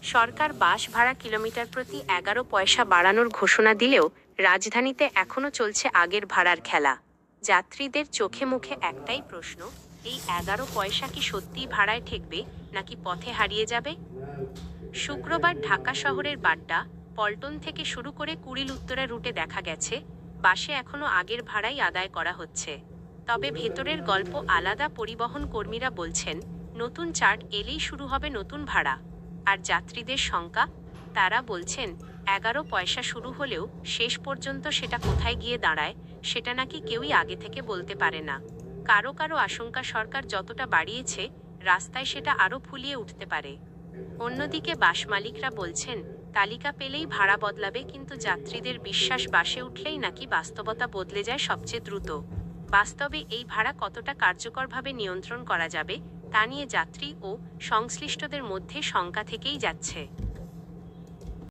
সরকার বাস ভাড়া কিলোমিটার প্রতি 11 পয়সা বাড়ানোর ঘোষণা দিলেও রাজধানীতে এখনও চলছে আগের ভাড়ার খেলা। যাত্রীদের চোখে মুখে একটাই প্রশ্ন, এই 11 পয়সা কি সত্যিই ভাড়ায় ঠেকবে নাকি পথে হারিয়ে যাবে? শুক্রবার ঢাকা শহরের বাড্ডা, পল্টন থেকে শুরু করে কুড়িল উত্তরা রুটে দেখা গেছে বাসে এখনও আগের ভাড়াই আদায় করা হচ্ছে। তবে ভেতরের গল্প আলাদা। পরিবহন কর্মীরা বলছেন, নতুন চার্ট এলেই শুরু হবে নতুন ভাড়া। আর যাত্রীদের শঙ্কা, তারা বলছেন 11 পয়সা শুরু হলেও শেষ পর্যন্ত সেটা কোথায় গিয়ে দাঁড়ায় সেটা নাকি কেউই আগে থেকে বলতে পারে না। কারো কারো আশঙ্কা, সরকার যতটা বাড়িয়েছে রাস্তায় সেটা আরও ফুলিয়ে উঠতে পারে। অন্যদিকে বাস মালিকরা বলছেন, তালিকা পেলেই ভাড়া বদলাবে, কিন্তু যাত্রীদের বিশ্বাস বাসে উঠলেই নাকি বাস্তবতা বদলে যায় সবচেয়ে দ্রুত। বাস্তবে এই ভাড়া কতটা কার্যকরভাবে নিয়ন্ত্রণ করা যাবে তা নিয়ে যাত্রী ও সংশ্লিষ্টদের মধ্যে শঙ্কা থেকেই যাচ্ছে।